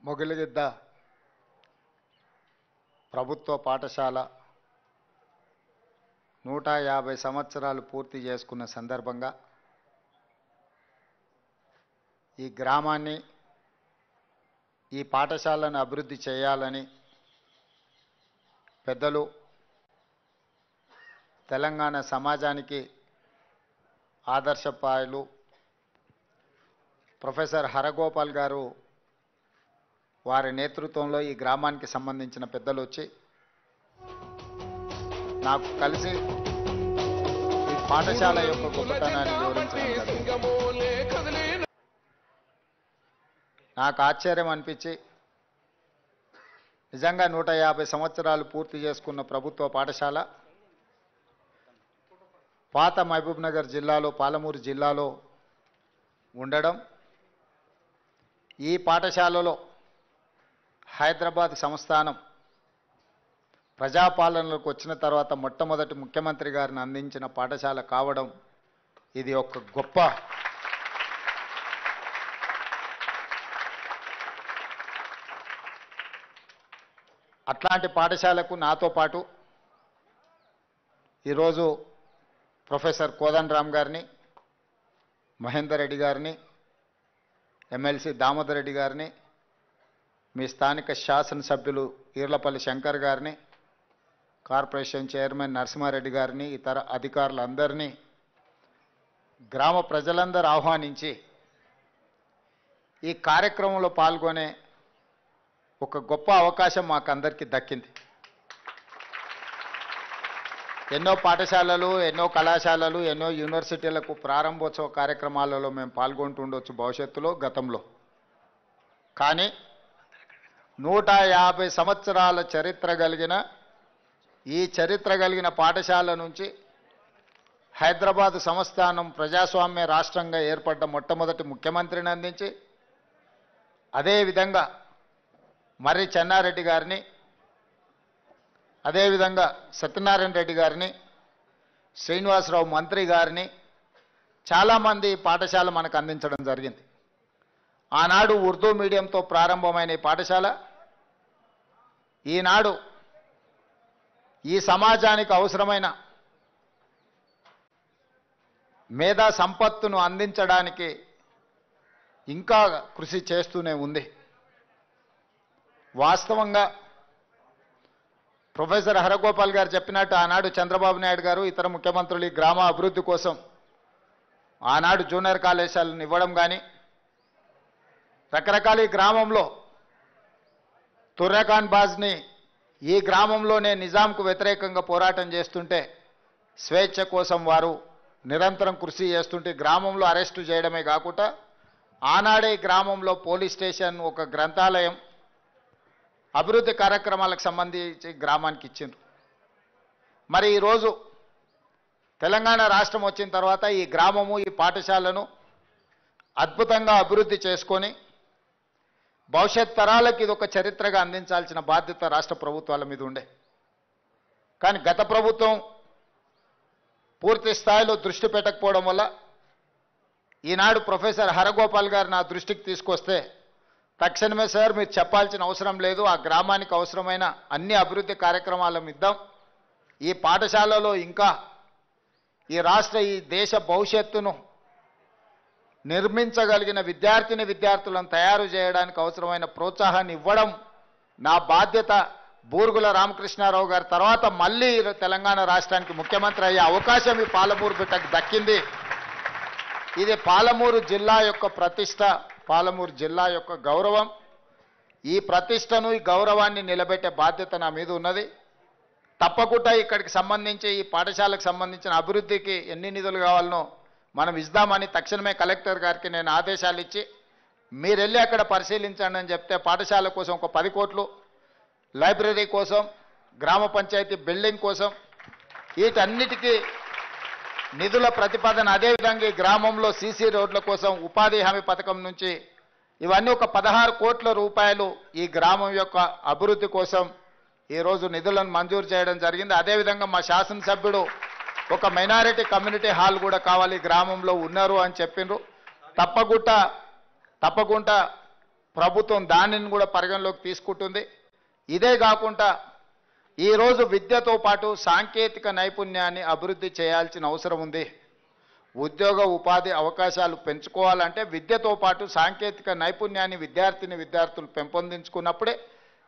మొగిలిగిద్ద ప్రభుత్వ పాఠశాల 150 సంవత్సరాలు పూర్తి చేసుకున్న సందర్భంగా ఈ గ్రామాన్ని ఈ పాఠశాలను అభివృద్ధి చేయాలని పెద్దలు తెలంగాణ సమాజానికి ఆదర్శప్రాయులు ప్రొఫెసర్ హరగోపాల్ గారు వారి నేతృత్వంలో ఈ గ్రామానికి సంబంధించిన పెద్దలు వచ్చి నాకు కలిసి ఈ పాఠశాల యొక్క గొప్పతనాన్ని వివరించడం జరిగింది. నాకు ఆశ్చర్యం అనిపించి నిజంగా 150 సంవత్సరాలు పూర్తి చేసుకున్న ప్రభుత్వ పాఠశాల పాత మహబూబ్నగర్ జిల్లాలో పాలమూరు జిల్లాలో ఉండడం, ఈ పాఠశాలలో హైదరాబాద్ సంస్థానం ప్రజాపాలనలోకి వచ్చిన తర్వాత మొట్టమొదటి ముఖ్యమంత్రి గారిని అందించిన పాఠశాల కావడం ఇది ఒక గొప్ప అట్లాంటి పాఠశాలకు నాతో పాటు ఈరోజు ప్రొఫెసర్ కోదండరామ్ గారిని, మహేందర్ రెడ్డి గారిని, ఎమ్మెల్సీ దామోదర్ రెడ్డి గారిని, మీ స్థానిక శాసనసభ్యులు ఈర్లపల్లి శంకర్ గారిని, కార్పొరేషన్ చైర్మన్ నరసింహారెడ్డి గారిని, ఇతర అధికారులందరినీ గ్రామ ప్రజలందరూ ఆహ్వానించి ఈ కార్యక్రమంలో పాల్గొనే ఒక గొప్ప అవకాశం మాకందరికీ దక్కింది. ఎన్నో పాఠశాలలు, ఎన్నో కళాశాలలు, ఎన్నో యూనివర్సిటీలకు ప్రారంభోత్సవ కార్యక్రమాలలో మేము పాల్గొంటుండొచ్చు భవిష్యత్తులో, గతంలో. కానీ 150 సంవత్సరాల చరిత్ర కలిగిన ఈ చరిత్ర కలిగిన పాఠశాల నుంచి హైదరాబాద్ సంస్థానం ప్రజాస్వామ్య రాష్ట్రంగా ఏర్పడ్డ మొట్టమొదటి ముఖ్యమంత్రిని అందించి, అదేవిధంగా మర్రి చెన్నారెడ్డి గారిని, అదేవిధంగా సత్యనారాయణ రెడ్డి గారిని, శ్రీనివాసరావు మంత్రి గారిని, చాలామంది పాఠశాల మనకు అందించడం జరిగింది. ఆనాడు ఉర్దూ మీడియంతో ప్రారంభమైన ఈ పాఠశాల ఈనాడు ఈ సమాజానికి అవసరమైన మేధా సంపత్తును అందించడానికి ఇంకా కృషి చేస్తూనే ఉంది. వాస్తవంగా ప్రొఫెసర్ హరగోపాల్ గారు చెప్పినట్టు ఆనాడు చంద్రబాబు నాయుడు గారు, ఇతర ముఖ్యమంత్రులు ఈ గ్రామ అభివృద్ధి కోసం ఆనాడు జూనియర్ కళాశాలను ఇవ్వడం కానీ, రకరకాల ఈ గ్రామంలో తుర్రఖాన్ బాజ్ని ఈ గ్రామంలోనే నిజాంకు వ్యతిరేకంగా పోరాటం చేస్తుంటే స్వేచ్ఛ కోసం వారు నిరంతరం కృషి చేస్తుంటే గ్రామంలో అరెస్టు చేయడమే కాకుండా ఆనాడే గ్రామంలో పోలీస్ స్టేషన్, ఒక గ్రంథాలయం, అభివృద్ధి కార్యక్రమాలకు సంబంధించి గ్రామానికి ఇచ్చిండ్రు. మరి ఈరోజు తెలంగాణ రాష్ట్రం వచ్చిన తర్వాత ఈ గ్రామము, ఈ పాఠశాలను అద్భుతంగా అభివృద్ధి చేసుకొని భవిష్యత్ తరాలకు ఇది ఒక చరిత్రగా అందించాల్సిన బాధ్యత రాష్ట్ర ప్రభుత్వాల మీద ఉండే. కానీ గత ప్రభుత్వం పూర్తి స్థాయిలో దృష్టి పెట్టకపోవడం వల్ల ఈనాడు ప్రొఫెసర్ హరగోపాల్ గారు నా దృష్టికి తీసుకొస్తే తక్షణమే సార్ మీరు చెప్పాల్సిన అవసరం లేదు, ఆ గ్రామానికి అవసరమైన అన్ని అభివృద్ధి కార్యక్రమాలను ఇద్దాం, ఈ పాఠశాలలో ఇంకా ఈ రాష్ట్ర, ఈ దేశ భవిష్యత్తును నిర్మించగలిగిన విద్యార్థులను తయారు చేయడానికి అవసరమైన ప్రోత్సాహాన్ని ఇవ్వడం నా బాధ్యత. బూరుగుల రామకృష్ణారావు గారి తర్వాత మళ్ళీ తెలంగాణ రాష్ట్రానికి ముఖ్యమంత్రి అయ్యే అవకాశం ఈ పాలమూరు బిడ్డకు దక్కింది. ఇది పాలమూరు జిల్లా యొక్క ప్రతిష్ట, పాలమూరు జిల్లా యొక్క గౌరవం. ఈ ప్రతిష్టను, ఈ గౌరవాన్ని నిలబెట్టే బాధ్యత నా మీద ఉన్నది. తప్పకుండా ఇక్కడికి సంబంధించి, ఈ పాఠశాలకు సంబంధించిన అభివృద్ధికి ఎన్ని నిధులు కావాలనో మనం ఇద్దామని తక్షణమే కలెక్టర్ గారికి నేను ఆదేశాలు ఇచ్చి, మీరు వెళ్ళి అక్కడ పరిశీలించండి అని చెప్తే పాఠశాల కోసం ఒక 10 కోట్లు, లైబ్రరీ కోసం, గ్రామ పంచాయతీ బిల్డింగ్ కోసం, వీటన్నిటికీ నిధుల ప్రతిపాదన, అదేవిధంగా ఈ గ్రామంలో సీసీ రోడ్ల కోసం, ఉపాధి హామీ పథకం నుంచి ఇవన్నీ ఒక 16 కోట్ల రూపాయలు ఈ గ్రామం యొక్క అభివృద్ధి కోసం ఈరోజు నిధులను మంజూరు చేయడం జరిగింది. అదేవిధంగా మా శాసనసభ్యుడు ఒక మైనారిటీ కమ్యూనిటీ హాల్ కూడా కావాలి గ్రామంలో ఉన్నారు అని చెప్పిండ్రు. తప్పకుండా ప్రభుత్వం దానిని కూడా పరిగణలోకి తీసుకుంటుంది. ఇదే కాకుండా ఈరోజు విద్యతో పాటు సాంకేతిక నైపుణ్యాన్ని అభివృద్ధి చేయాల్సిన అవసరం ఉంది. ఉద్యోగ ఉపాధి అవకాశాలు పెంచుకోవాలంటే విద్యతో పాటు సాంకేతిక నైపుణ్యాన్ని విద్యార్థులు పెంపొందించుకున్నప్పుడే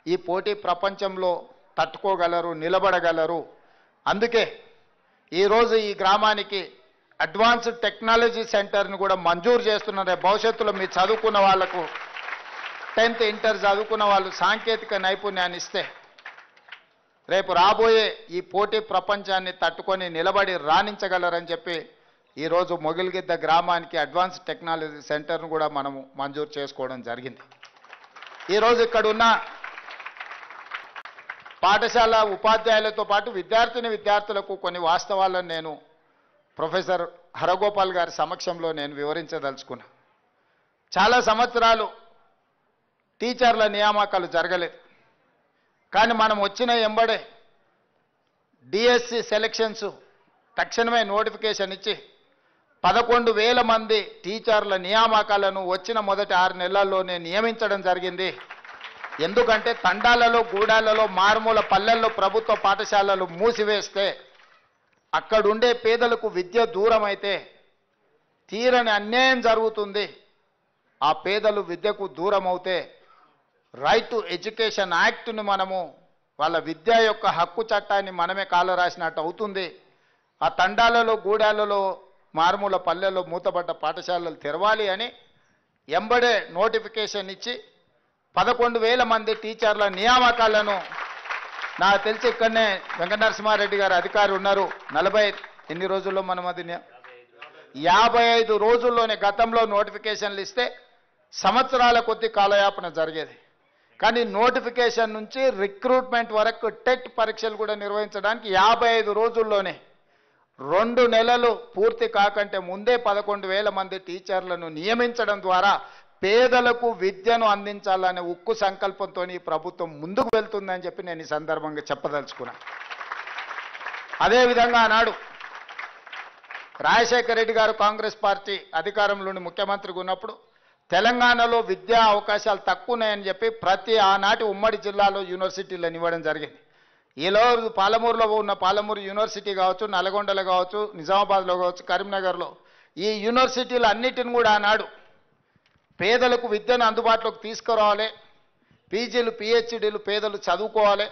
ఈ పోటీ ప్రపంచంలో తట్టుకోగలరు, నిలబడగలరు. అందుకే ఈరోజు ఈ గ్రామానికి అడ్వాన్స్డ్ టెక్నాలజీ సెంటర్ని కూడా మంజూరు చేస్తున్నారు. భవిష్యత్తులో మీరు చదువుకున్న వాళ్లకు 10th ఇంటర్ చదువుకున్న వాళ్ళు సాంకేతిక నైపుణ్యాన్ని ఇస్తే రేపు రాబోయే ఈ పోటీ ప్రపంచాన్ని తట్టుకొని నిలబడి రాణించగలరని చెప్పి ఈరోజు మొగిలిగిద్ద గ్రామానికి అడ్వాన్స్డ్ టెక్నాలజీ సెంటర్ను కూడా మనము మంజూరు చేసుకోవడం జరిగింది. ఈరోజు ఇక్కడ ఉన్న పాఠశాల ఉపాధ్యాయులతో పాటు విద్యార్థులకు కొన్ని వాస్తవాలను నేను ప్రొఫెసర్ హరగోపాల్ గారి సమక్షంలో నేను వివరించదలుచుకున్నా. చాలా సంవత్సరాలు టీచర్ల నియామకాలు జరగలేదు. కానీ మనం వచ్చిన ఎంబడే డిఎస్సి సెలక్షన్స్ తక్షణమే నోటిఫికేషన్ ఇచ్చి 11,000 మంది టీచర్ల నియామకాలను వచ్చిన మొదటి 6 నెలల్లోనే నియమించడం జరిగింది. ఎందుకంటే తండాలలో, గూడాలలో, మారుమూల పల్లెల్లో ప్రభుత్వ పాఠశాలలు మూసివేస్తే అక్కడుండే పేదలకు విద్య దూరం అయితే తీరని అన్యాయం జరుగుతుంది. ఆ పేదలు విద్యకు దూరం అవుతే రైట్ టు ఎడ్యుకేషన్ యాక్ట్ని మనము వాళ్ళ విద్య యొక్క హక్కు చట్టాన్ని మనమే కాల రాసినట్టు అవుతుంది. ఆ తండాలలో, గూడాలలో, మారుమూల పల్లెల్లో మూతపడ్డ పాఠశాలలు తెరవాలి అని ఎంబడే నోటిఫికేషన్ ఇచ్చి 11,000 మంది టీచర్ల నియామకాలను నాకు తెలిసి ఇక్కడనే వెంకటనరసింహారెడ్డి గారు అధికారి ఉన్నారు. 40 ఎన్ని రోజుల్లో మనం అది 55 రోజుల్లోనే గతంలో నోటిఫికేషన్లు ఇస్తే సంవత్సరాల కొద్ది కాలయాపన జరిగేది. కానీ నోటిఫికేషన్ నుంచి రిక్రూట్మెంట్ వరకు టెట్ పరీక్షలు కూడా నిర్వహించడానికి 55 రోజుల్లోనే 2 నెలలు పూర్తి కాకంటే ముందే 11,000 మంది టీచర్లను నియమించడం ద్వారా పేదలకు విద్యను అందించాలనే ఉక్కు సంకల్పంతో ఈ ప్రభుత్వం ముందుకు వెళ్తుందని చెప్పి నేను ఈ సందర్భంగా చెప్పదలుచుకున్నా. అదేవిధంగా ఆనాడు రాజశేఖర రెడ్డి గారు కాంగ్రెస్ పార్టీ అధికారంలోని ముఖ్యమంత్రిగా ఉన్నప్పుడు తెలంగాణలో విద్యా అవకాశాలు తక్కువన్నాయని చెప్పి ప్రతి ఆనాటి ఉమ్మడి జిల్లాలో యూనివర్సిటీలను ఇవ్వడం జరిగింది. ఈరోజు పాలమూరులో ఉన్న పాలమూరు యూనివర్సిటీ కావచ్చు, నల్గొండలో కావచ్చు, నిజామాబాద్లో కావచ్చు, కరీంనగర్లో ఈ యూనివర్సిటీలు అన్నిటిని కూడా ఆనాడు పేదలకు విద్యను అందుబాటులోకి తీసుకురావాలి, పీజీలు, పిహెచ్డీలు పేదలు చదువుకోవాలి,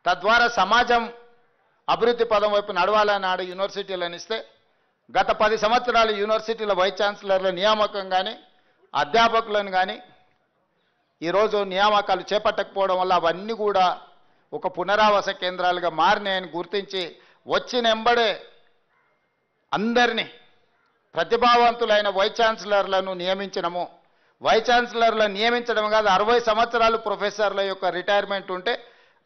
తద్వారా సమాజం అభివృద్ధి పదం వైపు నడవాలని నాడు యూనివర్సిటీలను ఇస్తే గత 10 సంవత్సరాలు యూనివర్సిటీల వైస్ ఛాన్సలర్ల నియామకం కానీ అధ్యాపకులను కానీ ఈరోజు నియామకాలు చేపట్టకపోవడం వల్ల అవన్నీ కూడా ఒక పునరావాస కేంద్రాలుగా మారినాయని గుర్తించి వచ్చిన ఎంబడే అందరినీ ప్రతిభావంతులైన వైస్ ఛాన్సలర్లను నియమించినము. వైస్ ఛాన్సలర్లను నియమించడం కాదు, 60 సంవత్సరాలు ప్రొఫెసర్ల యొక్క రిటైర్మెంట్ ఉంటే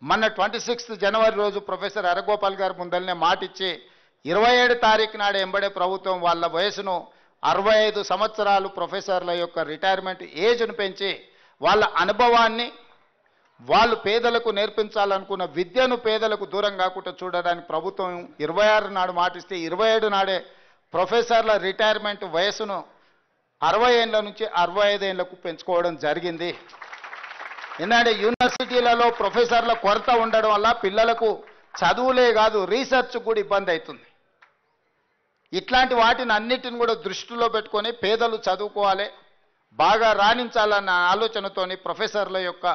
మొన్న 26 జనవరి రోజు ప్రొఫెసర్ హరగోపాల్ గారు ముందరనే మాటిచ్చి 27 తారీఖు నాడు ఎంబడే ప్రభుత్వం వాళ్ళ వయసును 65 సంవత్సరాలు ప్రొఫెసర్ల యొక్క రిటైర్మెంట్ ఏజ్ను పెంచి వాళ్ళ అనుభవాన్ని వాళ్ళు పేదలకు నేర్పించాలనుకున్న విద్యను పేదలకు దూరం కాకుండా చూడడానికి ప్రభుత్వం 26 నాడు మాటిస్తే 27 నాడే ప్రొఫెసర్ల రిటైర్మెంట్ వయసును 60 ఏళ్ల నుంచి 65 ఏళ్లకు పెంచుకోవడం జరిగింది. ఎందుకంటే యూనివర్సిటీలలో ప్రొఫెసర్ల కొరత ఉండడం వల్ల పిల్లలకు చదువులే కాదు రీసెర్చ్ కూడా ఇబ్బంది అవుతుంది. ఇట్లాంటి వాటిని అన్నిటిని కూడా దృష్టిలో పెట్టుకొని పేదలు చదువుకోవాలి, బాగా రాణించాలన్న ఆలోచనతోని ప్రొఫెసర్ల యొక్క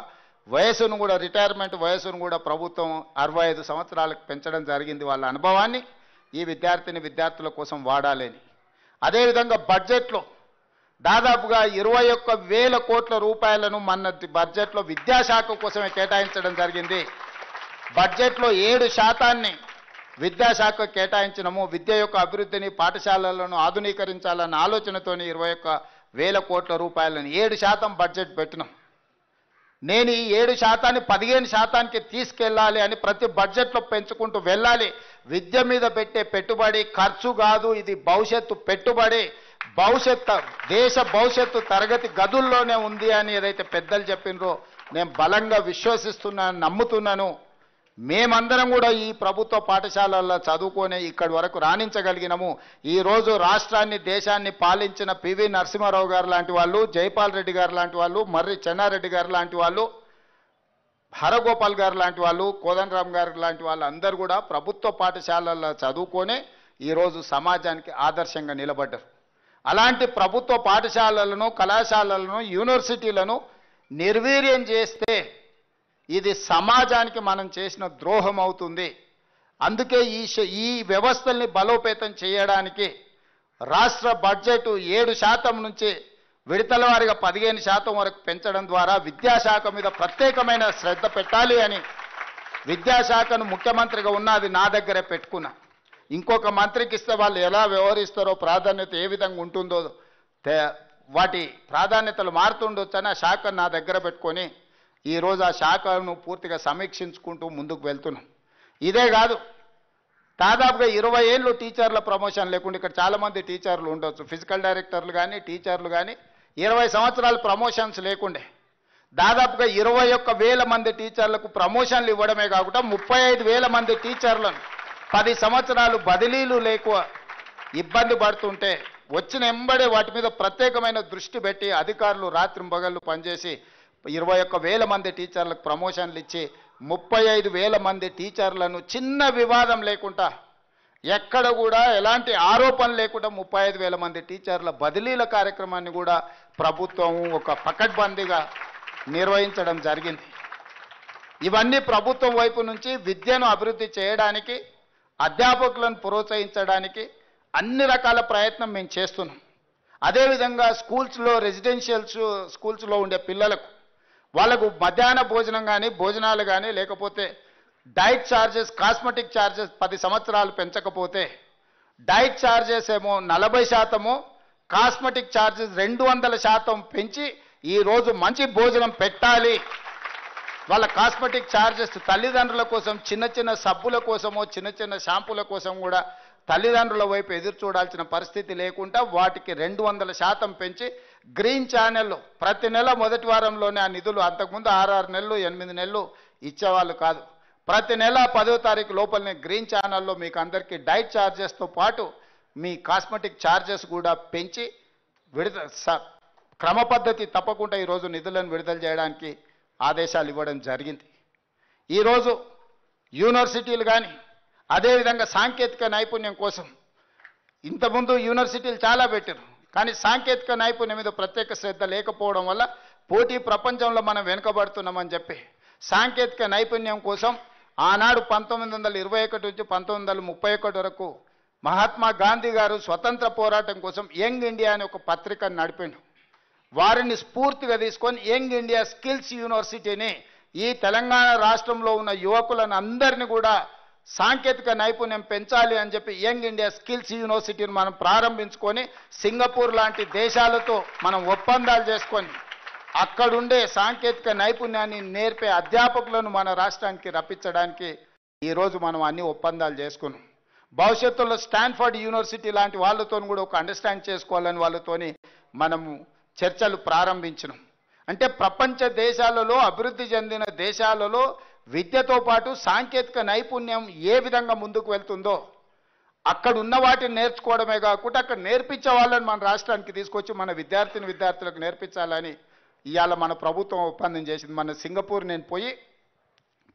వయసును కూడా రిటైర్మెంట్ వయసును కూడా ప్రభుత్వం 65 సంవత్సరాలకు పెంచడం జరిగింది. వాళ్ళ అనుభవాన్ని ఈ విద్యార్థుల కోసం వాడాలని. అదేవిధంగా బడ్జెట్లో దాదాపుగా 21,000 కోట్ల రూపాయలను మన బడ్జెట్లో విద్యాశాఖ కోసమే కేటాయించడం జరిగింది. బడ్జెట్లో 7% విద్యాశాఖ కేటాయించినము. విద్య యొక్క అభివృద్ధిని, పాఠశాలలను ఆధునీకరించాలన్న ఆలోచనతోని 21,000 కోట్ల రూపాయలను 7% బడ్జెట్ పెట్టినాం. నేను ఈ 7%ని 15%కి తీసుకెళ్ళాలి అని ప్రతి బడ్జెట్లో పెంచుకుంటూ వెళ్ళాలి. విద్య మీద పెట్టే పెట్టుబడి ఖర్చు కాదు, ఇది భవిష్యత్తు పెట్టుబడి. దేశ భవిష్యత్తు తరగతి గదుల్లోనే ఉంది అని ఏదైతే పెద్దలు చెప్పినరో నేను బలంగా విశ్వసిస్తున్నాను, నమ్ముతున్నాను. మేమందరం కూడా ఈ ప్రభుత్వ పాఠశాలల్లో చదువుకొని ఇక్కడి వరకు రాణించగలిగినాము. ఈరోజు రాష్ట్రాన్ని దేశాన్ని పాలించిన పివి నరసింహారావు గారు లాంటి వాళ్ళు, జైపాల్ రెడ్డి గారు లాంటి వాళ్ళు, మర్రి చెన్నారెడ్డి గారు లాంటి వాళ్ళు, హరగోపాల్ గారు లాంటి వాళ్ళు, కోదండరామ్ గారు లాంటి వాళ్ళు అందరూ కూడా ప్రభుత్వ పాఠశాలల్లో చదువుకొని ఈరోజు సమాజానికి ఆదర్శంగా నిలబడ్డారు. అలాంటి ప్రభుత్వ పాఠశాలలను, కళాశాలలను, యూనివర్సిటీలను నిర్వీర్యం చేస్తే ఇది సమాజానికి మనం చేసిన ద్రోహం అవుతుంది. అందుకే ఈ వ్యవస్థల్ని బలోపేతం చేయడానికి రాష్ట్ర బడ్జెట్ 7% నుంచి విడతల వారీగా 15% వరకు పెంచడం ద్వారా విద్యాశాఖ మీద ప్రత్యేకమైన శ్రద్ధ పెట్టాలి అని విద్యాశాఖను ముఖ్యమంత్రిగా ఉన్నది నా దగ్గరే పెట్టుకున్నా. ఇంకొక మంత్రికి ఇస్తే వాళ్ళు ఎలా వ్యవహరిస్తారో, ప్రాధాన్యత ఏ విధంగా ఉంటుందో, వాటి ప్రాధాన్యతలు మారుతుండొచ్చని ఆ శాఖను నా దగ్గర పెట్టుకొని ఈరోజు ఆ శాఖను పూర్తిగా సమీక్షించుకుంటూ ముందుకు వెళ్తున్నాం. ఇదే కాదు, దాదాపుగా 20 ఏళ్ళు టీచర్ల ప్రమోషన్ లేకుండా ఇక్కడ చాలామంది టీచర్లు ఉండొచ్చు, ఫిజికల్ డైరెక్టర్లు కానీ టీచర్లు కానీ 20 సంవత్సరాలు ప్రమోషన్స్ లేకుండే దాదాపుగా 21,000 మంది టీచర్లకు ప్రమోషన్లు ఇవ్వడమే కాకుండా 35,000 మంది టీచర్లను 10 సంవత్సరాలు బదిలీలు లేక ఇబ్బంది పడుతుంటే వచ్చిన ఎంబడే వాటి మీద ప్రత్యేకమైన దృష్టి పెట్టి అధికారులు రాత్రింబగళ్ళు పనిచేసి 21,000 మంది టీచర్లకు ప్రమోషన్లు ఇచ్చి 35,000 మంది టీచర్లను చిన్న వివాదం లేకుండా, ఎక్కడ కూడా ఎలాంటి ఆరోపణ లేకుండా 35,000 మంది టీచర్ల బదిలీల కార్యక్రమాన్ని కూడా ప్రభుత్వం ఒక పకడ్బందీగా నిర్వహించడం జరిగింది. ఇవన్నీ ప్రభుత్వం వైపు నుంచి విద్యను అభివృద్ధి చేయడానికి, అధ్యాపకులను ప్రోత్సహించడానికి అన్ని రకాల ప్రయత్నం మేము చేస్తున్నాం. అదేవిధంగా స్కూల్స్లో, రెసిడెన్షియల్ స్కూల్స్లో ఉండే పిల్లలకు వాళ్ళకు మధ్యాహ్న భోజనం కానీ, భోజనాలు కానీ, లేకపోతే డైట్ ఛార్జెస్, కాస్మెటిక్ ఛార్జెస్ 10 సంవత్సరాలు పెంచకపోతే డైట్ ఛార్జెస్ ఏమో 40%, కాస్మెటిక్ ఛార్జెస్ 200% పెంచి ఈరోజు మంచి భోజనం పెట్టాలి. వాళ్ళ కాస్మెటిక్ ఛార్జెస్ తల్లిదండ్రుల కోసం, చిన్న చిన్న సబ్బుల కోసమో, చిన్న చిన్న షాంపూల కోసం కూడా తల్లిదండ్రుల వైపు ఎదురు చూడాల్సిన పరిస్థితి లేకుండా వాటికి 200% పెంచి గ్రీన్ ఛానల్లో ప్రతి నెల మొదటి వారంలోనే ఆ నిధులు, అంతకుముందు 6 నెలలు 8 నెలలు ఇచ్చేవాళ్ళు కాదు, ప్రతి నెల 10వ తారీఖు లోపలనే గ్రీన్ ఛానల్లో మీకు అందరికీ డైట్ ఛార్జెస్తో పాటు మీ కాస్మెటిక్ ఛార్జెస్ కూడా పెంచి క్రమ పద్ధతి తప్పకుండా ఈరోజు నిధులను విడుదల చేయడానికి ఆదేశాలు ఇవ్వడం జరిగింది. ఈరోజు యూనివర్సిటీలు కానీ, అదేవిధంగా సాంకేతిక నైపుణ్యం కోసం ఇంతకుముందు యూనివర్సిటీలు చాలా పెట్టారు, కానీ సాంకేతిక నైపుణ్యం మీద ప్రత్యేక శ్రద్ధ లేకపోవడం వల్ల పోటీ ప్రపంచంలో మనం వెనుకబడుతున్నామని చెప్పి సాంకేతిక నైపుణ్యం కోసం ఆనాడు 1921 నుంచి 1931 వరకు మహాత్మా గాంధీ గారు స్వతంత్ర పోరాటం కోసం యంగ్ ఇండియా అనే ఒక పత్రికను నడిపిండు. వారిని స్ఫూర్తిగా తీసుకొని యంగ్ ఇండియా స్కిల్స్ యూనివర్సిటీని ఈ తెలంగాణ రాష్ట్రంలో ఉన్న యువకులను అందరినీ కూడా సాంకేతిక నైపుణ్యం పెంచాలి అని చెప్పి యంగ్ ఇండియా స్కిల్స్ యూనివర్సిటీని మనం ప్రారంభించుకొని సింగపూర్ లాంటి దేశాలతో మనం ఒప్పందాలు చేసుకొని అక్కడుండే సాంకేతిక నైపుణ్యాన్ని నేర్పే అధ్యాపకులను మన రాష్ట్రానికి రప్పించడానికి ఈరోజు మనం అన్ని ఒప్పందాలు చేసుకున్నాం. భవిష్యత్తులో స్టాన్ఫర్డ్ యూనివర్సిటీ లాంటి వాళ్ళతో కూడా ఒక అండర్స్టాండ్ చేసుకోవాలని వాళ్ళతోని మనము చర్చలు ప్రారంభించినాం. అంటే ప్రపంచ దేశాలలో, అభివృద్ధి చెందిన దేశాలలో విద్యతో పాటు సాంకేతిక నైపుణ్యం ఏ విధంగా ముందుకు వెళ్తుందో అక్కడ ఉన్న వాటిని నేర్చుకోవడమే కాకుండా అక్కడ నేర్పించే వాళ్ళని మన రాష్ట్రానికి తీసుకొచ్చి మన విద్యార్థులకు నేర్పించాలని ఇవాళ మన ప్రభుత్వం ఒప్పందం చేసింది. మన సింగపూర్ నేను పోయి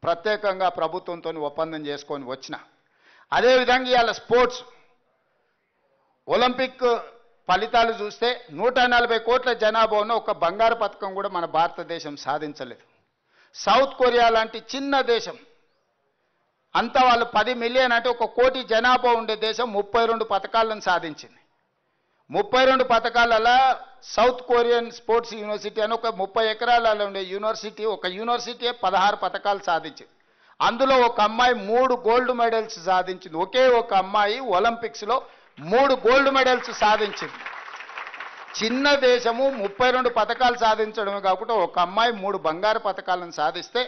ప్రత్యేకంగా ప్రభుత్వంతో ఒప్పందం చేసుకొని వచ్చిన. అదేవిధంగా ఇవాళ స్పోర్ట్స్ ఒలింపిక్ ఫలితాలు చూస్తే 140 కోట్ల జనాభా ఉన్న ఒక బంగారు పథకం కూడా మన భారతదేశం సాధించలేదు. సౌత్ కొరియా లాంటి చిన్న దేశం అంతా వాళ్ళు 10 మిలియన్ అంటే 1 కోటి జనాభా ఉండే దేశం 32 పథకాలను సాధించింది. 32 పథకాలలో సౌత్ కొరియన్ స్పోర్ట్స్ యూనివర్సిటీ అని ఒక 30 ఎకరాలలో ఉండే యూనివర్సిటీ, ఒక యూనివర్సిటీ 16 పథకాలు సాధించింది. అందులో ఒక అమ్మాయి 3 గోల్డ్ మెడల్స్ సాధించింది. ఒకే ఒక అమ్మాయి ఒలింపిక్స్లో 3 గోల్డ్ మెడల్స్ సాధించింది. చిన్న దేశము 32 పథకాలు సాధించడమే కాకుండా ఒక అమ్మాయి 3 బంగారు పథకాలను సాధిస్తే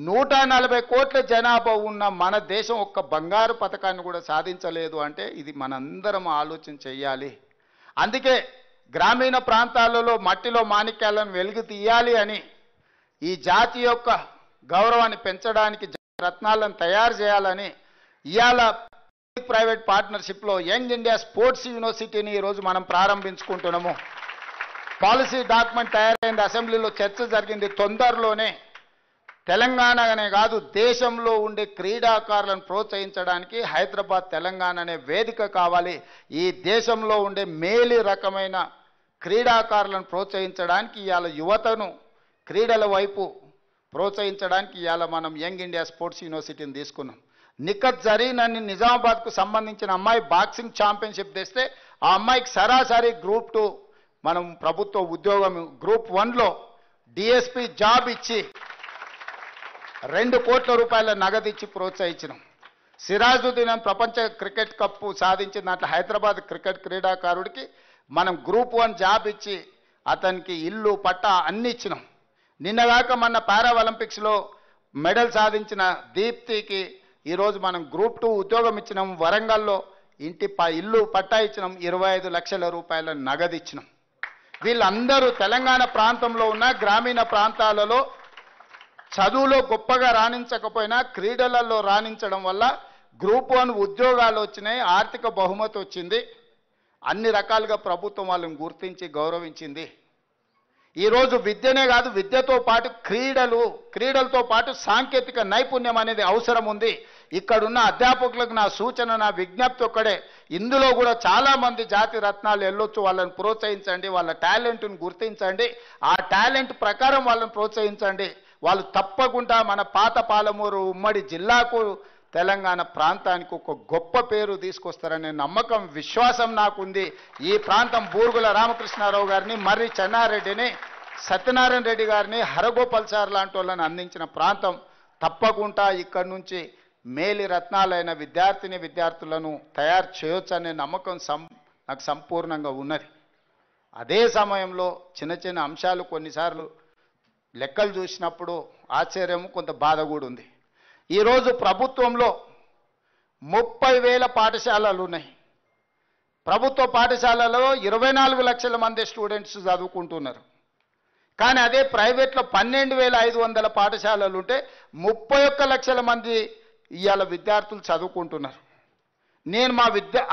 140 కోట్ల జనాభా ఉన్న మన దేశం ఒక్క బంగారు పథకాన్ని కూడా సాధించలేదు అంటే ఇది మనందరం ఆలోచన చేయాలి. అందుకే గ్రామీణ ప్రాంతాలలో మట్టిలో మాణిక్యాలను వెలుగు తీయాలి అని ఈ జాతి యొక్క గౌరవాన్ని పెంచడానికి రత్నాలను తయారు చేయాలని ఇవాళ ప్రైవేట్ పార్ట్నర్షిప్లో యంగ్ ఇండియా స్పోర్ట్స్ యూనివర్సిటీని ఈరోజు మనం ప్రారంభించుకుంటున్నాము. పాలసీ డాక్యుమెంట్ తయారైంది, అసెంబ్లీలో చర్చ జరిగింది. తొందరలోనే తెలంగాణనే కాదు దేశంలో ఉండే క్రీడాకారులను ప్రోత్సహించడానికి హైదరాబాద్ తెలంగాణ అనే వేదిక కావాలి. ఈ దేశంలో ఉండే మేలి రకమైన క్రీడాకారులను ప్రోత్సహించడానికి ఇవాళ యువతను క్రీడల వైపు ప్రోత్సహించడానికి ఇవాళ మనం యంగ్ ఇండియా స్పోర్ట్స్ యూనివర్సిటీని తీసుకున్నాం. నిఖత్ జరీన్ అని నిజామాబాద్కు సంబంధించిన అమ్మాయి బాక్సింగ్ ఛాంపియన్షిప్ తెస్తే ఆ అమ్మాయికి సరాసరి గ్రూప్ 2 మనం ప్రభుత్వ ఉద్యోగం, గ్రూప్ 1లో డిఎస్పీ జాబ్ ఇచ్చి 2 కోట్ల రూపాయల నగదు ఇచ్చి ప్రోత్సహించినాం. సిరాజుద్దీన్ అని ప్రపంచ క్రికెట్ కప్పు సాధించిన దాంట్లో హైదరాబాద్ క్రికెట్ క్రీడాకారుడికి మనం గ్రూప్ 1 జాబ్ ఇచ్చి అతనికి ఇల్లు పట్టా అన్ని ఇచ్చినాం. నిన్నగాక మన పారా ఒలింపిక్స్లో మెడల్ సాధించిన దీప్తికి ఈరోజు మనం గ్రూప్ 2 ఉద్యోగం ఇచ్చినాం. వరంగల్లో ఇల్లు పట్టా ఇచ్చినాం. 25 లక్షల రూపాయల నగదు ఇచ్చినాం. వీళ్ళందరూ తెలంగాణ ప్రాంతంలో ఉన్న గ్రామీణ ప్రాంతాలలో చదువులో గొప్పగా రాణించకపోయినా క్రీడలలో రాణించడం వల్ల గ్రూప్ 1 ఉద్యోగాలు వచ్చినాయి, ఆర్థిక బహుమతి వచ్చింది. అన్ని రకాలుగా ప్రభుత్వం వాళ్ళని గుర్తించి గౌరవించింది. ఈరోజు విద్యనే కాదు, విద్యతో పాటు క్రీడలతో పాటు సాంకేతిక నైపుణ్యం అనేది అవసరం ఉంది. ఇక్కడున్న అధ్యాపకులకు నా సూచన, నా విజ్ఞప్తి ఒక్కడే, ఇందులో కూడా చాలామంది జాతి రత్నాలు వెళ్ళొచ్చు. వాళ్ళని ప్రోత్సహించండి, వాళ్ళ టాలెంట్ను గుర్తించండి, ఆ టాలెంట్ ప్రకారం వాళ్ళని ప్రోత్సహించండి. వాళ్ళు తప్పకుండా మన పాత పాలమూరు ఉమ్మడి జిల్లాకు తెలంగాణ ప్రాంతానికి ఒక గొప్ప పేరు తీసుకొస్తారనే నమ్మకం, విశ్వాసం నాకుంది. ఈ ప్రాంతం బూరుగుల రామకృష్ణారావు గారిని, మర్రి చెన్నారెడ్డిని, సత్యనారాయణ రెడ్డి గారిని, హరగోపాల్ సార్ లాంటి వాళ్ళని అందించిన ప్రాంతం. తప్పకుండా ఇక్కడి నుంచి మేలి రత్నాలైన విద్యార్థులను తయారు చేయొచ్చనే నమ్మకం నాకు సంపూర్ణంగా ఉన్నది. అదే సమయంలో చిన్న అంశాలు కొన్నిసార్లు లెక్కలు చూసినప్పుడు ఆశ్చర్యం, కొంత బాధ కూడా ఉంది. ఈరోజు ప్రభుత్వంలో 30,000 పాఠశాలలు ఉన్నాయి. ప్రభుత్వ పాఠశాలలో 24 లక్షల మంది స్టూడెంట్స్ చదువుకుంటున్నారు. కానీ అదే ప్రైవేట్లో 12,500 పాఠశాలలు ఉంటే 31 లక్షల మంది ఇవాళ విద్యార్థులు చదువుకుంటున్నారు. నేను మా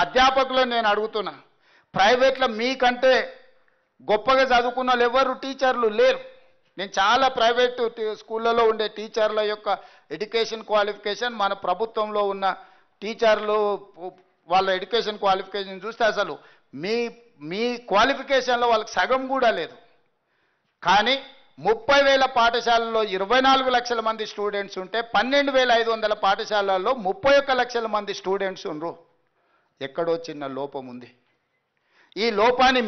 అధ్యాపకులను నేను అడుగుతున్నా, ప్రైవేట్లో మీకంటే గొప్పగా చదువుకున్న వాళ్ళు ఎవరు టీచర్లు లేరు. నేను చాలా ప్రైవేటు స్కూళ్ళలో ఉండే టీచర్ల యొక్క ఎడ్యుకేషన్ క్వాలిఫికేషన్, మన ప్రభుత్వంలో ఉన్న టీచర్లు వాళ్ళ ఎడ్యుకేషన్ క్వాలిఫికేషన్ చూస్తే అసలు మీ క్వాలిఫికేషన్లో వాళ్ళకి సగం కూడా లేదు. కానీ 30,000 పాఠశాలల్లో 24 లక్షల మంది స్టూడెంట్స్ ఉంటే 12,500 పాఠశాలల్లో 31 లక్షల మంది స్టూడెంట్స్ ఉండరు. ఎక్కడో చిన్న లోపం ఉంది. ఈ లోపాన్ని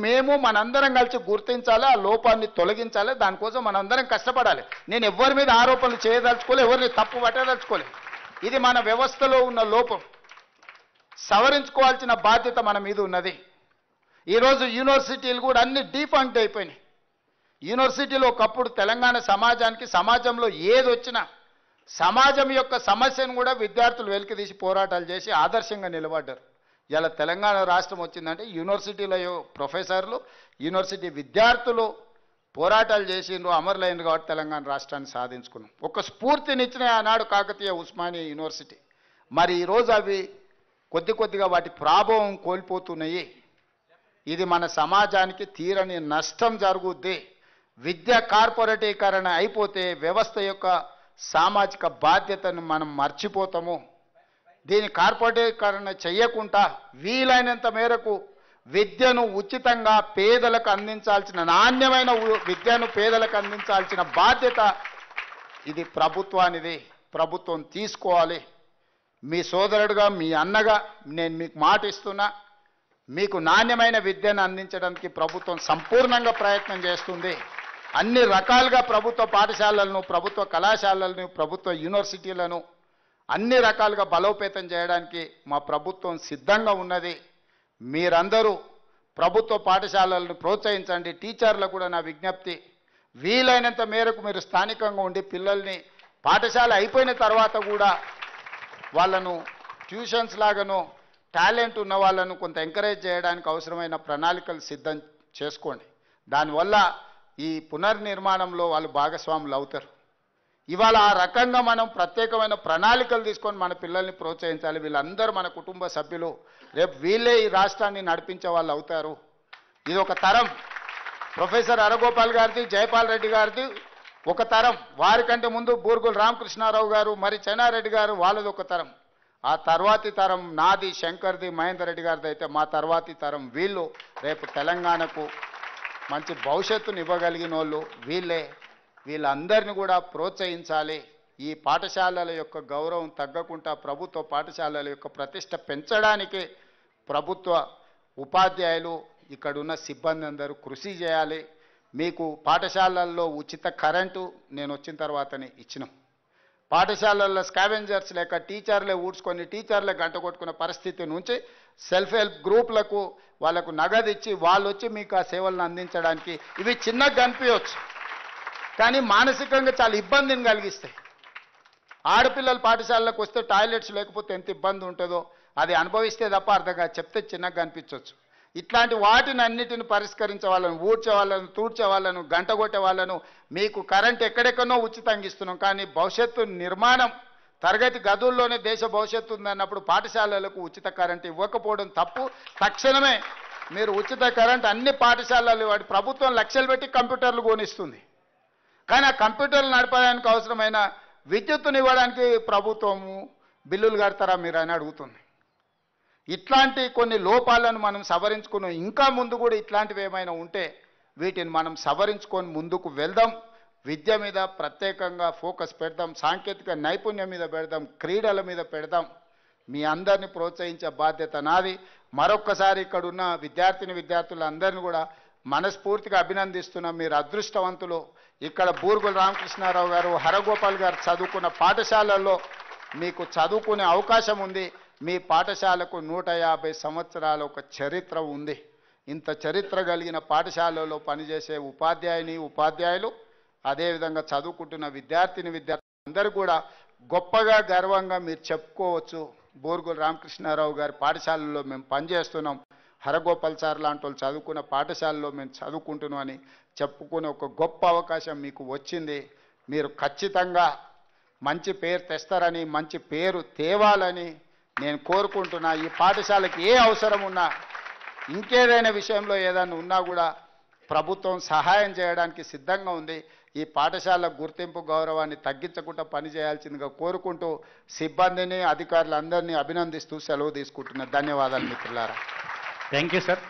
మేము మనందరం కలిసి గుర్తించాలి, ఆ లోపాన్ని తొలగించాలి. దానికోసం మనందరం కష్టపడాలి. నేను ఎవరి మీద ఆరోపణలు చేయదలుచుకోలే, ఎవరిని తప్పు పట్టదలుచుకోలే. ఇది మన వ్యవస్థలో ఉన్న లోపం, సవరించుకోవాల్సిన బాధ్యత మన మీద ఉన్నది. ఈరోజు యూనివర్సిటీలు కూడా అన్ని డీఫంక్ట్ అయిపోయినాయి. యూనివర్సిటీలో ఒకప్పుడు తెలంగాణ సమాజంలో ఏది వచ్చినా సమాజం యొక్క సమస్యను కూడా విద్యార్థులు వెలికి తీసి పోరాటాలు చేసి ఆదర్శంగా నిలబడ్డారు. ఇలా తెలంగాణ రాష్ట్రం వచ్చిందంటే యూనివర్సిటీల ప్రొఫెసర్లు, యూనివర్సిటీ విద్యార్థులు పోరాటాలు చేసిండ్రు, అమరులైంది కాబట్టి తెలంగాణ రాష్ట్రాన్ని సాధించుకున్నాం. ఒక స్ఫూర్తినిచ్చిన ఆనాడు కాకతీయ ఉస్మానియా యూనివర్సిటీ. మరి ఈరోజు అవి కొద్దిగా వాటి ప్రభావం కోల్పోతున్నాయి. ఇది మన సమాజానికి తీరని నష్టం జరుగుద్ది. విద్య కార్పొరేటీకరణ అయిపోతే వ్యవస్థ యొక్క సామాజిక బాధ్యతను మనం మర్చిపోతాము. దీని కార్పొరేటీకరణ చేయకుండా వీలైనంత మేరకు విద్యను ఉచితంగా పేదలకు అందించాల్సిన, నాణ్యమైన విద్యను పేదలకు అందించాల్సిన బాధ్యత ఇది ప్రభుత్వానిది. ప్రభుత్వం తీసుకోవాలి. మీ సోదరుడుగా, మీ అన్నగా నేను మీకు మాట ఇస్తున్నా, మీకు నాణ్యమైన విద్యను అందించడానికి ప్రభుత్వం సంపూర్ణంగా ప్రయత్నం చేస్తుంది. అన్ని రకాలుగా ప్రభుత్వ పాఠశాలలను, ప్రభుత్వ కళాశాలలను, ప్రభుత్వ యూనివర్సిటీలను అన్ని రకాలుగా బలోపేతం చేయడానికి మా ప్రభుత్వం సిద్ధంగా ఉన్నది. మీరందరూ ప్రభుత్వ పాఠశాలలను ప్రోత్సహించండి. టీచర్లకు కూడా నా విజ్ఞప్తి, వీలైనంత మేరకు మీరు స్థానికంగా ఉండి పిల్లల్ని పాఠశాల అయిపోయిన తర్వాత కూడా వాళ్ళను ట్యూషన్స్ లాగాను టాలెంట్ ఉన్న వాళ్ళను కొంత ఎంకరేజ్ చేయడానికి అవసరమైన ప్రణాళికలు సిద్ధం చేసుకోండి. దానివల్ల ఈ పునర్నిర్మాణంలో వాళ్ళు భాగస్వాములు అవుతారు. ఇవాళ ఆ రకంగా మనం ప్రత్యేకమైన ప్రణాళికలు తీసుకొని మన పిల్లల్ని ప్రోత్సహించాలి. వీళ్ళందరూ మన కుటుంబ సభ్యులు, రేపు వీళ్ళే ఈ రాష్ట్రాన్ని నడిపించే వాళ్ళు అవుతారు. ఇది ఒక తరం. ప్రొఫెసర్ హరగోపాల్ గారిది, జయపాల్ రెడ్డి గారిది ఒక తరం. వారికంటే ముందు బూరుగుల రామకృష్ణారావు గారు, మరి చెన్నారెడ్డి గారు, వాళ్ళది ఒక తరం. ఆ తర్వాతి తరం నాది, శంకర్ది, మహేందర్ రెడ్డి గారిది అయితే మా తర్వాతి తరం వీళ్ళు రేపు తెలంగాణకు మంచి భవిష్యత్తుని ఇవ్వగలిగిన వాళ్ళు వీళ్ళే. వీళ్ళందరినీ కూడా ప్రోత్సహించాలి. ఈ పాఠశాలల యొక్క గౌరవం తగ్గకుండా ప్రభుత్వ పాఠశాలల యొక్క ప్రతిష్ట పెంచడానికి ప్రభుత్వ ఉపాధ్యాయులు, ఇక్కడున్న సిబ్బంది అందరూ కృషి చేయాలి. మీకు పాఠశాలల్లో ఉచిత కరెంటు నేను వచ్చిన తర్వాతనే ఇచ్చినాం. పాఠశాలల్లో స్కావెంజర్స్ లేక టీచర్లే ఊడ్చుకొని టీచర్లే గంట కొట్టుకున్న పరిస్థితి నుంచి సెల్ఫ్ హెల్ప్ గ్రూప్లకు వాళ్ళకు నగదు ఇచ్చి వాళ్ళు వచ్చి మీకు ఆ సేవలను అందించడానికి ఇవి చిన్నగా కనిపించవచ్చు, కానీ మానసికంగా చాలా ఇబ్బందిని కలిగిస్తాయి. ఆడపిల్లలు పాఠశాలకు వస్తే టాయిలెట్స్ లేకపోతే ఎంత ఇబ్బంది ఉంటుందో అది అనుభవిస్తే తప్ప అర్థంగా చెప్తే చిన్నగా కనిపించవచ్చు. ఇట్లాంటి వాటిని అన్నిటిని పరిష్కరించే వాళ్ళను, ఊడ్చే వాళ్ళను, తూడ్చే వాళ్ళను, గంట కొట్టే వాళ్ళను మీకు కరెంట్ ఎక్కడెక్కడో ఉచితంగా ఇస్తున్నాం. కానీ భవిష్యత్తు నిర్మాణం, తరగతి గదుల్లోనే దేశ భవిష్యత్తు ఉందన్నప్పుడు పాఠశాలలకు ఉచిత కరెంట్ ఇవ్వకపోవడం తప్పు. తక్షణమే మీరు ఉచిత కరెంట్ అన్ని పాఠశాలలు వాడి ప్రభుత్వం లక్షలు పెట్టి కంప్యూటర్లు కొనిస్తుంది, కానీ ఆ కంప్యూటర్లు నడపడానికి అవసరమైన విద్యుత్తుని ఇవ్వడానికి ప్రభుత్వము బిల్లులు కడతారా మీరు అని అడుగుతుంది. ఇట్లాంటి కొన్ని లోపాలను మనం సవరించుకుని ఇంకా ముందు కూడా ఇట్లాంటివి ఏమైనా ఉంటే వీటిని మనం సవరించుకొని ముందుకు వెళ్దాం. విద్య మీద ప్రత్యేకంగా ఫోకస్ పెడదాం, సాంకేతిక నైపుణ్యం మీద పెడదాం, క్రీడల మీద పెడదాం. మీ అందరినీ ప్రోత్సహించే బాధ్యత నాది. మరొక్కసారి ఇక్కడున్న విద్యార్థులందరినీ కూడా మనస్ఫూర్తిగా అభినందిస్తున్నాం. మీరు అదృష్టవంతులు. ఇక్కడ బూరుగుల రామకృష్ణారావు గారు, హరగోపాల్ గారు చదువుకున్న పాఠశాలల్లో మీకు చదువుకునే అవకాశం ఉంది. మీ పాఠశాలకు 150 సంవత్సరాల ఒక చరిత్ర ఉంది. ఇంత చరిత్ర కలిగిన పాఠశాలలో పనిచేసే ఉపాధ్యాయులు, అదేవిధంగా చదువుకుంటున్న విద్యార్థులు అందరూ కూడా గొప్పగా గర్వంగా మీరు చెప్పుకోవచ్చు. బూరుగుల రామకృష్ణారావు గారి పాఠశాలలో మేము పనిచేస్తున్నాం, హరగోపాల్ సార్ లాంటి వాళ్ళు చదువుకున్న పాఠశాలలో మేము చదువుకుంటున్నాం అని చెప్పుకునే ఒక గొప్ప అవకాశం మీకు వచ్చింది. మీరు ఖచ్చితంగా మంచి పేరు తెస్తారని, మంచి పేరు తేవాలని నేను కోరుకుంటున్నా. ఈ పాఠశాలకి ఏ అవసరం ఉన్నా, ఇంకేదైనా విషయంలో ఏదైనా ఉన్నా కూడా ప్రభుత్వం సహాయం చేయడానికి సిద్ధంగా ఉంది. ఈ పాఠశాల గుర్తింపు గౌరవాన్ని తగ్గించకుండా పనిచేయాల్సిందిగా కోరుకుంటూ సిబ్బందిని, అధికారులందరినీ అభినందిస్తూ సెలవు తీసుకుంటున్నా. ధన్యవాదాలు మిత్రులారా. Thank you sir.